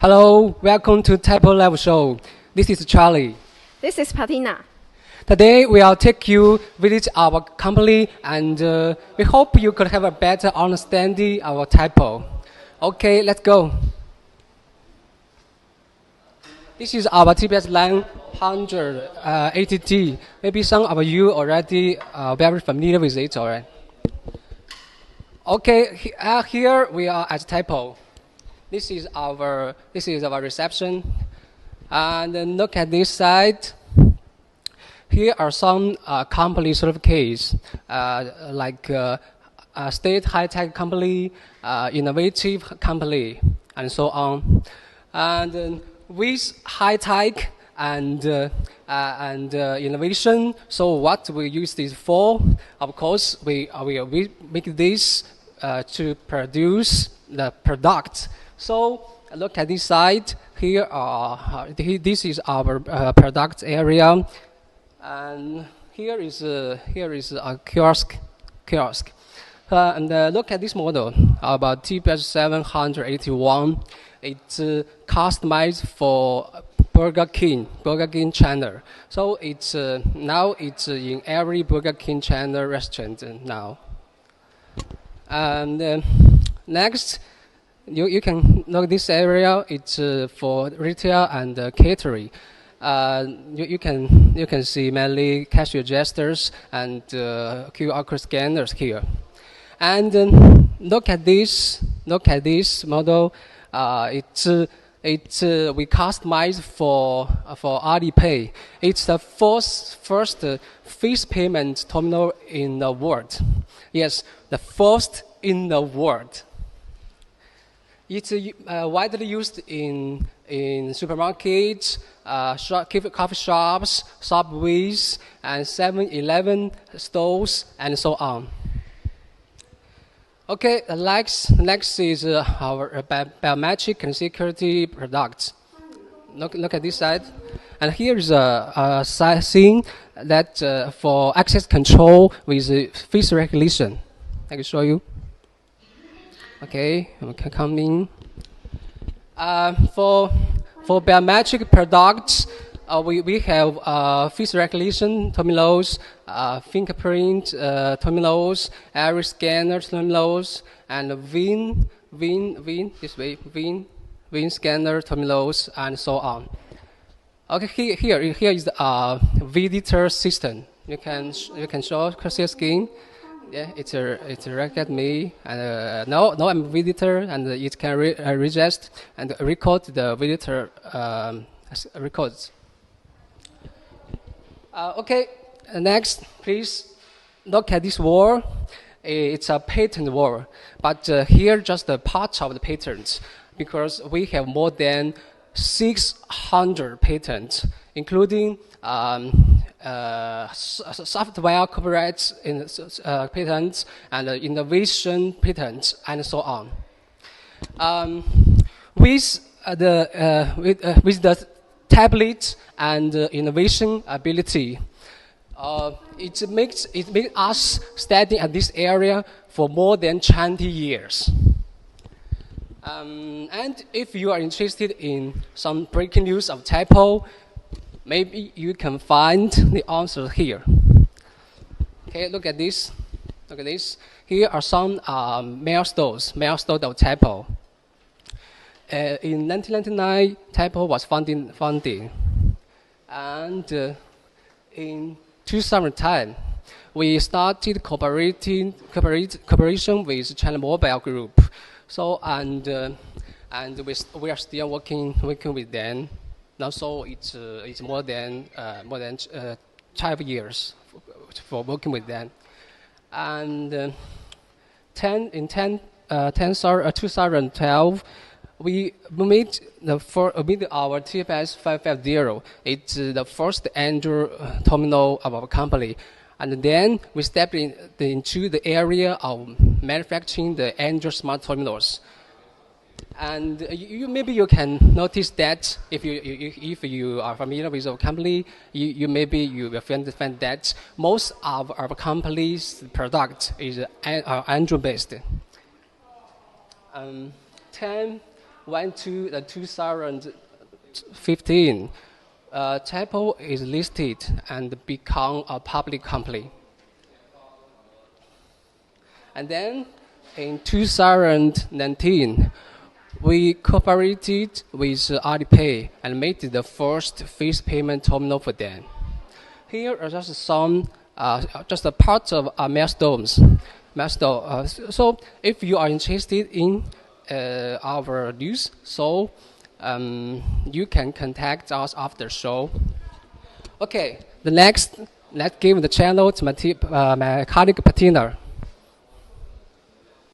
Hello, welcome to Telpo Live Show. This is Charlie. This is Patina. Today we'll take you visit our company and we hope you could have a better understanding of our Telpo. Okay, let's go. This is our TPS line 180T. Maybe some of you already very familiar with it already. Okay, here we are at Telpo. This is our reception, and then look at this side. Here are some company certificates, like state high-tech company, innovative company, and so on. And with high-tech and innovation, so what we use this for? Of course, we make this to produce the product. So look at this side. This is our product area, and here is a kiosk. And look at this model about TPS 781. It's customized for Burger King channel. So it's now it's in every Burger King channel restaurant now. And next, you can look this area. It's for retail and catering. You can see mainly cash registers and QR code scanners here. And look at this model. It's we customized for Alipay. It's the first face payment terminal in the world. Yes, the first in the world. It's widely used in supermarkets, coffee shops, subways, and 7-Eleven stores, and so on. Okay, next is our biometric and security products. Look at this side, and here is a scene that for access control with face recognition. I can show you. Okay, we can come in. For biometric products, we have face recognition terminals, fingerprint terminals, iris scanner terminals, and VIN scanner terminals, and so on. Okay, here is the visitor system. You can show your screen. Yeah, it's record me, and now I'm a visitor, and it can register and record the visitor records. Okay, next, please look at this wall. It's a patent wall, but here just a part of the patents, because we have more than 600 patents, including software copyright patents and innovation patents, and so on. With the tablet and innovation ability, it makes us study at this area for more than 20 years. And if you are interested in some breaking news of Telpo, maybe you can find the answer here. Okay, look at this. Here are some milestones of Telpo. In 1999, Telpo was founded, and in 2010, we started cooperation with China Mobile Group. So and we are still working with them. Now, so it's more than 12 years for working with them. And in 2012, we made our TPS 550. It's the first Android terminal of our company. And then we stepped into the area of manufacturing the Android smart terminals. And maybe you can notice that if you are familiar with our company, you will find that most of our company's product is Android based. went to the 2015, Telpo is listed and become a public company. And then in 2019, we cooperated with Alipay and made the first face payment terminal for them. Here are just some, just a part of our milestones. So if you are interested in our news, so you can contact us after the show. Okay, the next, let's give the channel to my colleague Patina.